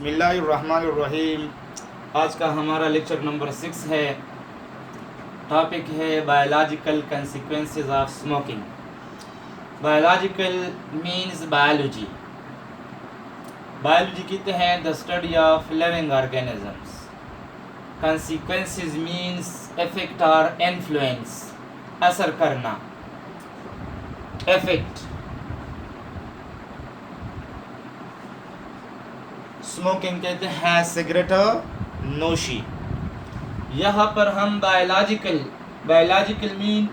बिस्मिल्लाहिर्रहमानिर्रहीम। आज का हमारा लेक्चर नंबर 6 है। टॉपिक है biological consequences of smoking. Biological means biology. Biology कहते हैं the study of living organisms. Consequences means effect और इन्फ्लुएंस, असर करना, इफेक्ट। स्मोकिंग कहते हैं सिगरेट नोशी। यहाँ पर हम बायोलॉजिकल मीन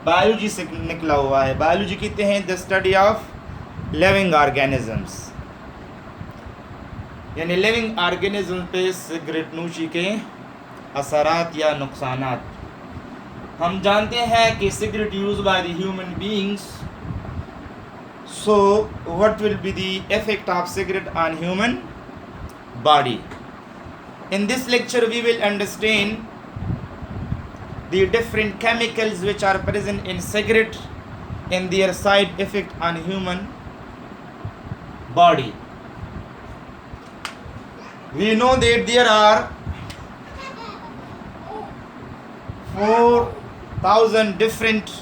बायोलॉजी से निकला हुआ है। बायोलॉजी कहते हैं the study of living organisms, यानी लिविंग ऑर्गेनिज्म पे सिगरेट नोशी के असरात या नुकसानात। हम जानते हैं कि cigarette use by the human beings, so what will be the effect of cigarette on human body. In this lecture we will understand the different chemicals which are present in cigarette and their side effect on human body. We know that there are 4,000 different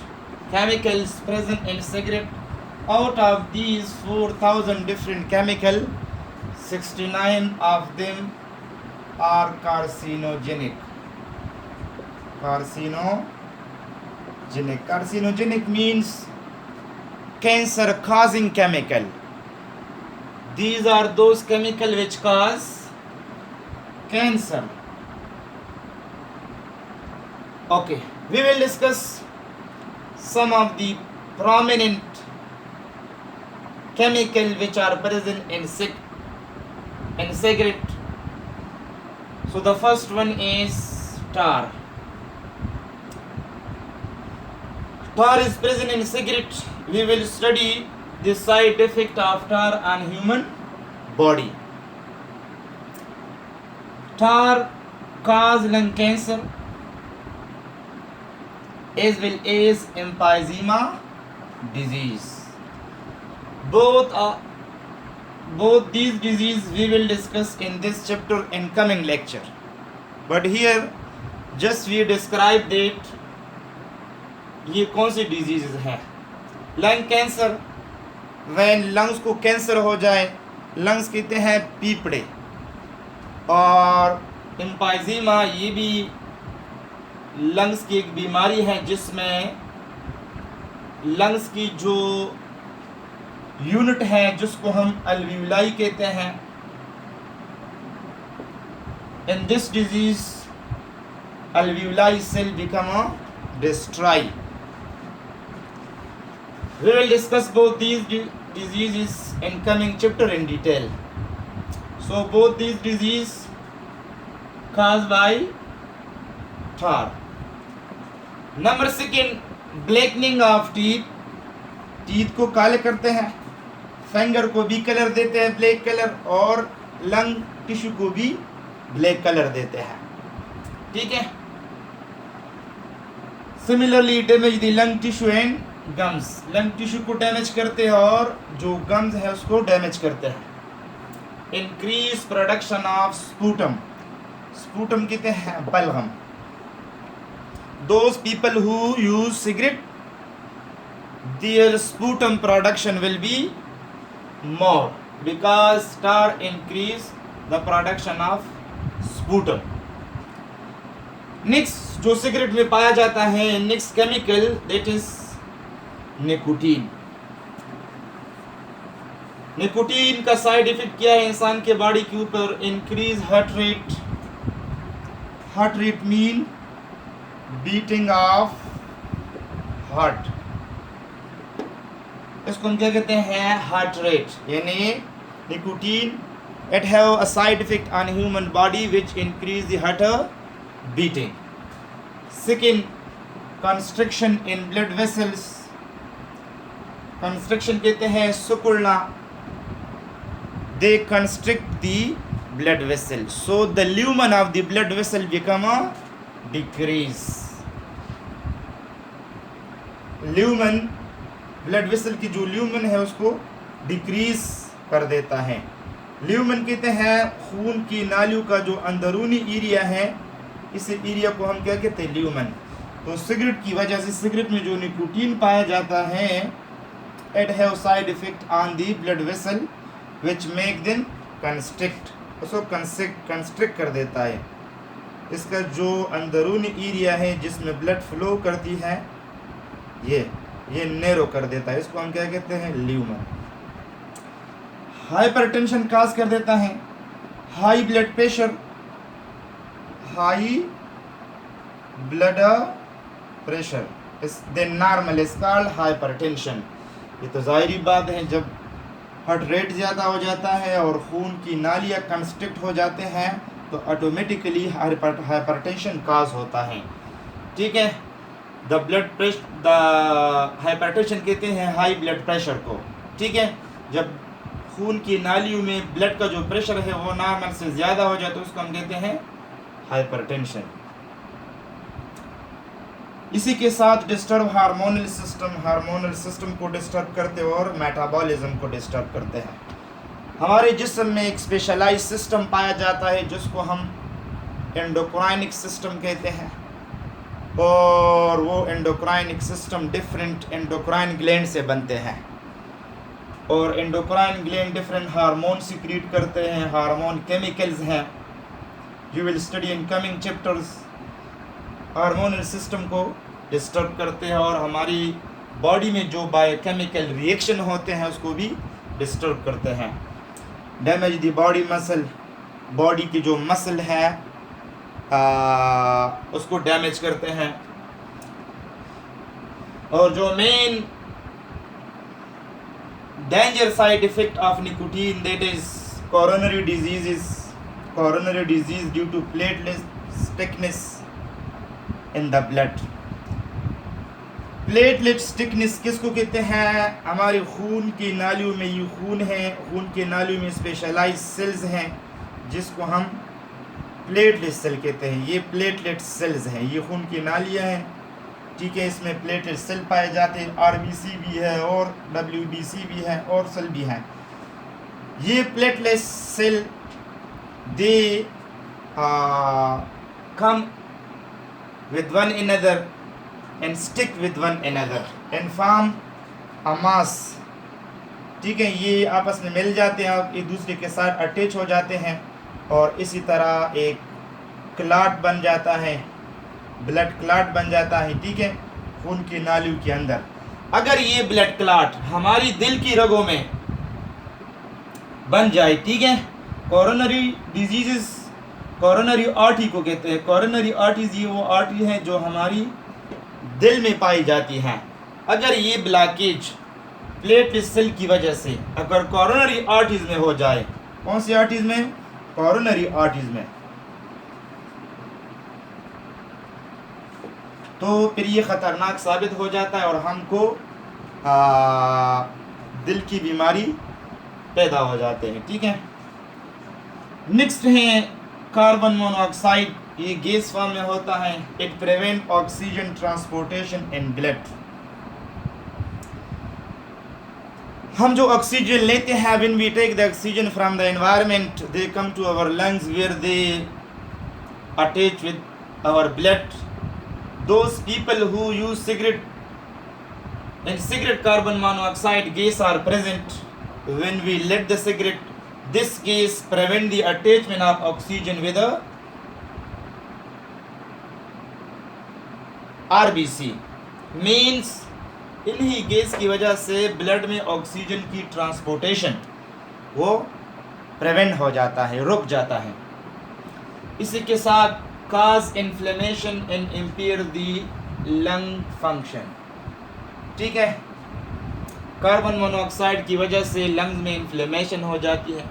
chemicals present in cigarette. Out of these 4,000 different chemicals, 69 of them are carcinogenic. Carcinogenic means cancer causing chemical. These are those chemicals which cause cancer. Okay, we will discuss some of the prominent chemicals which are present in cigarette. So the first one is tar. Tar is present in cigarette. We will study the side effect of tar on human body. Tar cause lung cancer as well as emphysema disease. Both these diseases we will discuss in this chapter in coming lecture. But here just we describe that ये कौन सी disease है। Lung cancer, when lungs को cancer हो जाए, lungs कहते हैं पीपड़े। और emphysema ये भी लंग्स की एक बीमारी है जिसमें लंग्स की जो यूनिट है जिसको हम अल्वियोलाई कहते हैं, in this disease alveoli cell become destroy. We will discuss both these diseases in coming chapter in detail. So both these diseases caused by tar. Number second, blackening of teeth. Teeth को काले करते हैं, finger को भी colour देते हैं black colour, और lung tissue को भी ब्लैक कलर देते हैं। ठीक है। Similarly damage the lung tissue and gums. Lung tissue को डैमेज करते हैं और जो गम्स है उसको डैमेज करते हैं। Increase production of sputum. Sputum कहते हैं बलगम। Those people who use cigarette, their sputum production will be more because tar increase the production of sputum. Next जो सिगरेट में पाया जाता है, next chemical that is nicotine. Nicotine का side effect क्या है इंसान के बॉडी के ऊपर? Increase heart rate. Heart rate mean beating of heart. इसको हम क्या कहते हैं? Heart rate. यानी nicotine it have a side effect on human body which increase the heart beating. Second, construction in blood vessels. Construction कहते हैं सिकुड़ना। They constrict the blood vessel, so the lumen of the blood vessel become a decrease. Lumen blood vessel की जो lumen है उसको decrease कर देता है। ल्यूमेन कहते हैं खून की नालियों का जो अंदरूनी एरिया है, इस एरिया को हम क्या कहते हैं, ल्यूमेन। तो सिगरेट की वजह से, सिगरेट में जो निकोटीन पाया जाता है, it have side effect on the blood vessel which make them constrict, उसको कंस्ट्रिक्ट कर देता है। इसका जो अंदरूनी एरिया है जिसमें ब्लड फ्लो करती है, ये नैरो कर देता है। इसको हम क्या कहते हैं, ल्यूमेन। हाइपरटेंशन काज कर देता है, high blood pressure, high blood pressure is than normal is called hypertension. ये तो जाहिर बात है, जब हार्ट रेट ज़्यादा हो जाता है और खून की नालियाँ कंस्ट्रिक्ट हो जाते हैं तो ऑटोमेटिकली हाइपरटेंशन काज होता है। ठीक है, the blood pressure, the hypertension कहते हैं हाई ब्लड प्रेशर को। ठीक है, जब खून की नालियों में ब्लड का जो प्रेशर है वो नॉर्मल से ज़्यादा हो जाए तो उसको हम कहते हैं हाइपरटेंशन। इसी के साथ डिस्टर्ब हार्मोनल सिस्टम को डिस्टर्ब करते हैं और मेटाबॉलिज्म को डिस्टर्ब करते हैं। हमारे जिस्म में एक स्पेशलाइज सिस्टम पाया जाता है जिसको हम एंडोक्राइनिक सिस्टम कहते हैं, और वो एंडोक्राइनिक सिस्टम डिफरेंट एंडोक्राइन ग्लैंड से बनते हैं, और endocrine gland different hormone secrete करते हैं, हार्मोन केमिकल्स हैं। You will study in coming chapters. Hormonal system को डिस्टर्ब करते हैं और हमारी बॉडी में जो बायोकेमिकल रिएक्शन होते हैं उसको भी डिस्टर्ब करते हैं। Damage the body muscle, body की जो मसल है उसको डैमेज करते हैं। और जो main danger side effect of nicotine, that is coronary disease due to platelet thickness in the blood. Platelet thickness किसको कहते हैं, हमारे खून की नालियों में ये खून है, खून की नालियों में स्पेशलाइज सेल्स हैं जिसको हम प्लेटलेट सेल कहते हैं। ये प्लेटलेट सेल्स हैं, ये खून की नालियाँ हैं। ठीक है, इसमें प्लेटलेट सेल पाए जाते हैं, आरबीसी भी है और डब्ल्यूबीसी भी है और सेल भी है। ये platelet cell they come with one another and stick with one another and form a mass। ठीक है, ये आपस में मिल जाते हैं, एक दूसरे के साथ अटैच हो जाते हैं और इसी तरह एक क्लॉट बन जाता है, ब्लड क्लॉट बन जाता है। ठीक है, खून की नालियों के अंदर। अगर ये ब्लड क्लॉट हमारी दिल की रगों में बन जाए, ठीक है, कोरोनरी डिजीजेस, कोरोनरी आर्टरी को कहते हैं। कोरोनरी आर्टरीज ये वो आर्टरी हैं जो हमारी दिल में पाई जाती हैं। अगर ये ब्लॉकेज प्लेटलेट सेल की वजह से अगर कोरोनरी आर्टरीज में हो जाए, कौन सी आर्टरीज में, कोरोनरी आर्टरीज में, तो फिर ये ख़तरनाक साबित हो जाता है और हमको दिल की बीमारी पैदा हो जाते हैं। ठीक है, नेक्स्ट है कार्बन मोनोऑक्साइड। ये गैस फॉर्म में होता है। It prevent oxygen transportation in blood. हम जो ऑक्सीजन लेते हैं, when we take the oxygen from the environment, they come to our lungs where they attach with our blood. Those people who use cigarette, in cigarette carbon monoxide gas are present when we lit the cigarette. This gas prevent the attachment of oxygen with a RBC, means इन्हीं gas की वजह से blood में oxygen की transportation वो prevent हो जाता है, रुक जाता है। इसी के साथ cause inflammation and impair the lung function। ठीक है, कार्बन मोनोऑक्साइड की वजह से लंग्स में इन्फ्लेमेशन हो जाती है।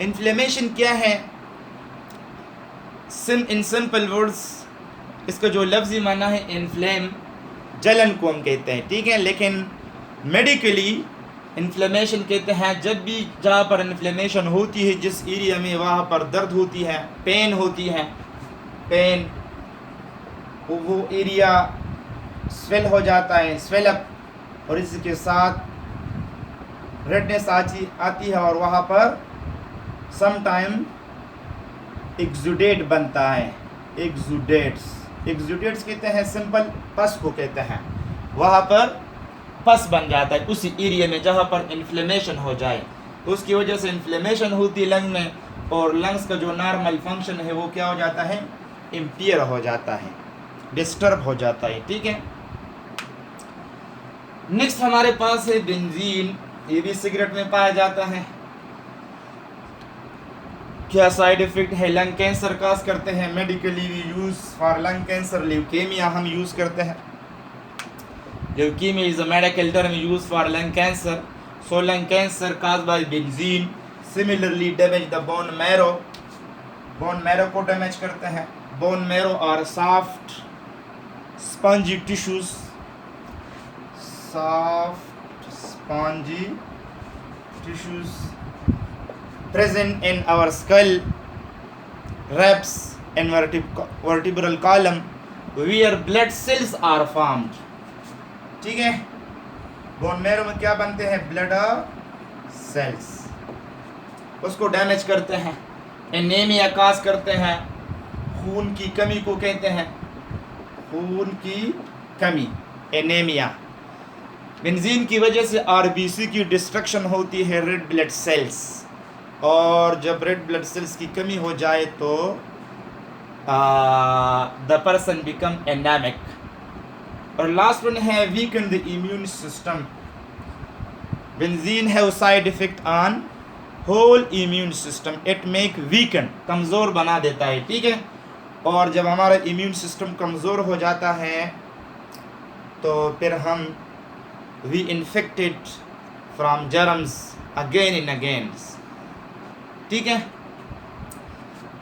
इन्फ्लेमेशन क्या है, इन सिंपल वर्ड्स इसका जो लफ्ज़ी माना है इन्फ्लेम, जलन को हम कहते हैं। ठीक है, लेकिन मेडिकली इन्फ्लेमेशन कहते हैं जब भी जहाँ पर इन्फ्लेमेशन होती है, जिस एरिया में, वहाँ पर दर्द होती है, पेन होती है, पेन, वो एरिया स्वेल हो जाता है, स्वेल अप, और इसके साथ रेडनेस आती है और वहाँ पर समटाइम एक्सुडेट बनता है, एक्सुडेट्स कहते हैं सिंपल पस को कहते हैं, वहाँ पर पस बन जाता है उसी एरिया में जहाँ पर इन्फ्लेमेशन हो जाए, तो उसकी वजह से इन्फ्लेमेशन होती है लंग में, और लंग्स का जो नॉर्मल फंक्शन है वो क्या हो जाता है, इम्पेयर हो जाता है, डिस्टर्ब हो जाता है। ठीक है, नेक्स्ट हमारे पास है बेंजीन, ये भी सिगरेट में पाया जाता है। क्या साइड इफेक्ट है, लंग कैंसर काज करते हैं, medically use for lung cancer, leukaemia हम यूज करते हैं, leukaemia is a medical term use for lung cancer, so lung cancer cause by benzene, similarly damage the bone marrow को damage करते हैं, bone marrow और soft spongy tissues present in our skull, ribs and vertebral column where blood cells are formed। ठीक है, bone marrow में क्या बनते हैं, ब्लड सेल्स, उसको डैमेज करते हैं, एनीमिया काज करते हैं, खून की कमी को कहते हैं, खून की कमी, एनीमिया। बेंजीन की वजह से आरबीसी की डिस्ट्रक्शन होती है, रेड ब्लड सेल्स, और जब रेड ब्लड सेल्स की कमी हो जाए तो द पर्सन बिकम एनामिक। और लास्ट वन है weaken the immune system, benzene have side effect on whole immune system, it make weaken, कमज़ोर बना देता है। ठीक है, और जब हमारा इम्यून सिस्टम कमज़ोर हो जाता है तो फिर हम we infected from germs again and again. ठीक है,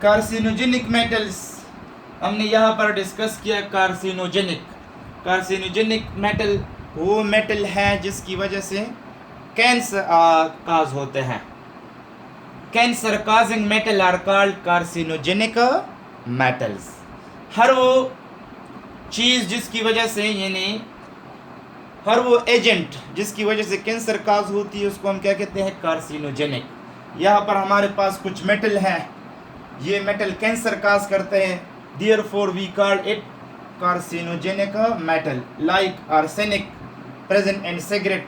कार्सिनोजेनिक मेटल्स हमने यहाँ पर डिस्कस किया। कार्सिनोजेनिक मेटल वो मेटल है जिसकी वजह से कैंसर काज होते हैं, cancer causing metal are called carcinogenic metals. हर वो चीज़ जिसकी वजह से, यानी हर वो एजेंट जिसकी वजह से कैंसर काज होती है उसको हम क्या कहते हैं, कार्सिनोजेनिक। यहाँ पर हमारे पास कुछ मेटल हैं, ये मेटल कैंसर काज करते हैं, therefore we call it carcinogenic metal, like arsenic present in cigarette,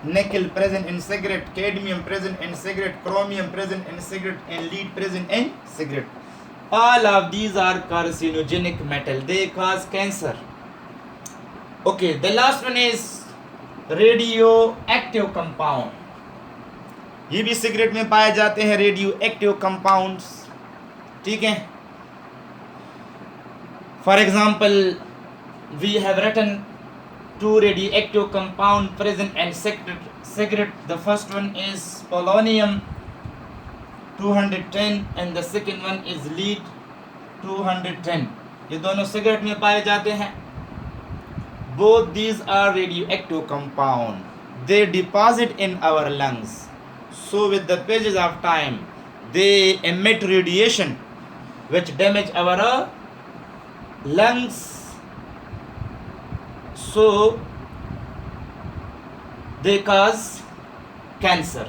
nickel present in cigarette, cadmium present in cigarette, chromium present in cigarette and lead present in cigarette. All of these are carcinogenic metal, they cause cancer। Okay, the last one is radioactive compound, ये भी cigarette में पाए जाते हैं, radio active compounds. ठीक है, for example we have written 2 radioactive compound present in cigarette। The first one is polonium 210 and the second one is lead 210। ये दोनों सिगरेट में पाए जाते हैं। Both these are radioactive compound, they deposit in our lungs, so with the passage of time they emit radiation which damage our lungs, so they cause cancer।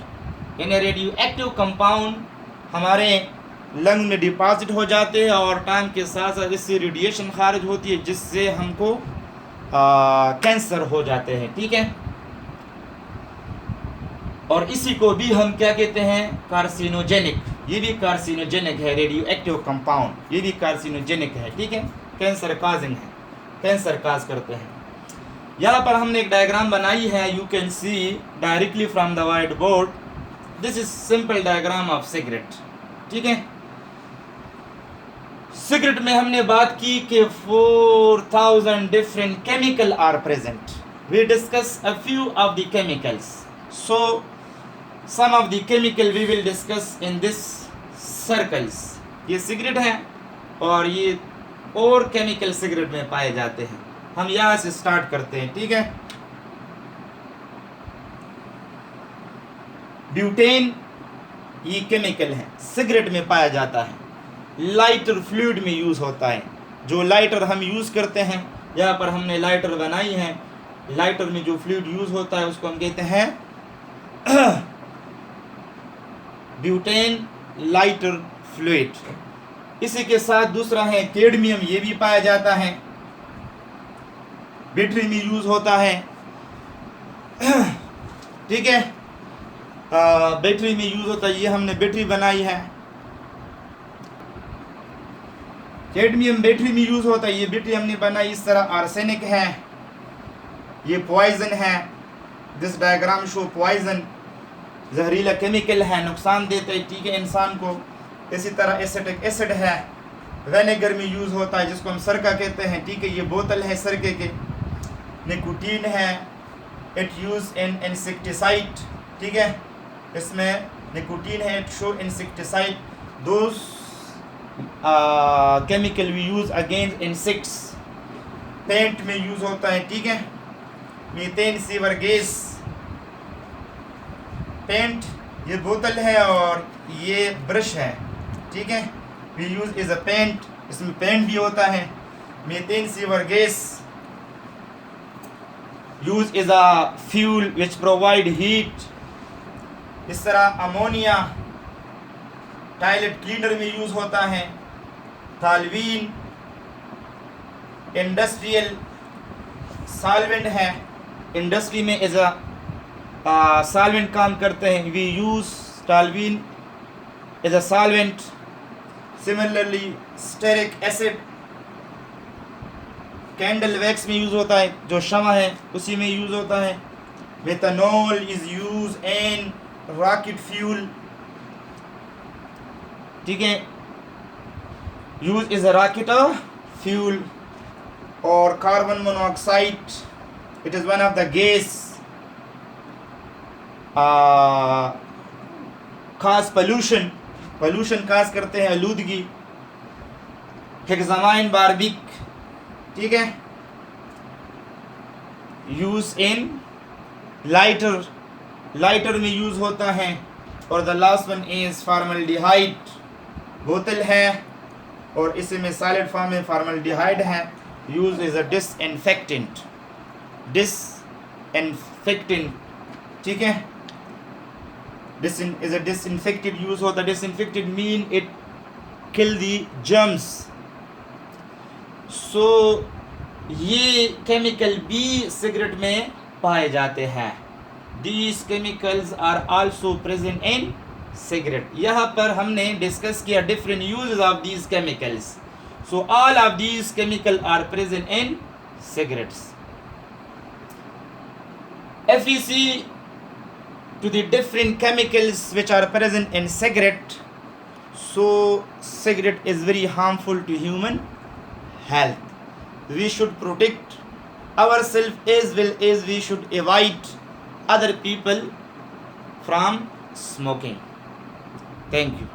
यानी radioactive compound हमारे lung में deposit हो जाते हैं और time के साथ साथ इससे रेडिएशन खारिज होती है जिससे हमको कैंसर हो जाते हैं। ठीक है, और इसी को भी हम क्या कहते हैं, कार्सिनोजेनिक। ये भी कार्सिनोजेनिक है, रेडियो एक्टिव कंपाउंड ये भी कार्सिनोजेनिक है। ठीक है, कैंसर काजिंग है, कैंसर काज करते हैं। यहाँ पर हमने एक डायग्राम बनाई है, you can see directly from the white board, this is simple diagram of cigarette. ठीक है, सिगरेट में हमने बात की कि 4000 different chemical are present, we discuss a few of the chemicals, so some of the chemical we will discuss in this circles। ये cigarette है और ये और केमिकल सिगरेट में पाए जाते हैं। हम यहाँ से स्टार्ट करते हैं। ठीक है, ब्यूटेन ये केमिकल है, सिगरेट में पाया जाता है, लाइटर फ्लूइड में यूज होता है। जो लाइटर हम यूज करते हैं, यहाँ पर हमने लाइटर बनाई है, लाइटर में जो फ्लूइड यूज होता है उसको हम कहते हैं ब्यूटेन लाइटर फ्लूइड। इसी के साथ दूसरा है कैडमियम, ये भी पाया जाता है, बैटरी में यूज होता है। ठीक है, बैटरी में यूज होता है, ये हमने बैटरी बनाई है। कैडमियम बैटरी में यूज होता है, ये बैटरी हमने बनाई। इस तरह आर्सेनिक है, ये पॉइजन है, दिस डायग्राम शो पॉइजन, जहरीला केमिकल है, नुकसान देता है, ठीक है, इंसान को। इसी तरह एसिटिक एसिड है, विनेगर में यूज़ होता है, जिसको हम सरका कहते हैं, ठीक है, ये बोतल है सरके के। निकोटीन है, इट यूज इन इंसेक्टिसाइड, ठीक है, इसमें निकोटीन है, it show insecticide, those chemical we use against insects. Paint में यूज होता है, ठीक है, मीथेन सीवर गैस, पेंट, ये बोतल है और ये ब्रश है, ठीक है, we use is a paint, इसमें पेंट भी होता है। Methane sewer gas use is a fuel which provide heat. इस तरह अमोनिया टॉयलेट क्लीनर में यूज होता है। थालवीन इंडस्ट्रियल सॉल्वेंट है, इंडस्ट्री में एज अ सॉल्वेंट काम करते हैं, we use toluene as a solvent. Similarly stearic acid candle wax में यूज होता है, जो शमा है उसी में यूज होता है। Methanol is use in rocket fuel, ठीक है, use is a rocket fuel. और carbon monoxide, it is one of the gas खास पोल्यूशन खास करते हैं, आलूदगी। हेक्सामाइन बार्बिक, ठीक है, यूज इन लाइटर में यूज होता है। और the last one is formaldehyde, बोतल है और इसी में सॉलिड फॉर्म में फॉर्मल्डिहाइड है, यूज इज अ डिसइंफेक्टेंट, ठीक है, is a disinfected use होता है। disinfected mean it kill the germs। so ये केमिकल भी सिगरेट में पाए जाते हैं। these chemicals are also present in cigarette। यहाँ पर हमने डिस्कस किया different uses of these chemicals। so all of these chemicals are present in cigarettes। if we see to the different chemicals which are present in cigarette, so cigarette is very harmful to human health। we should protect ourselves as well as we should avoid other people from smoking। thank you।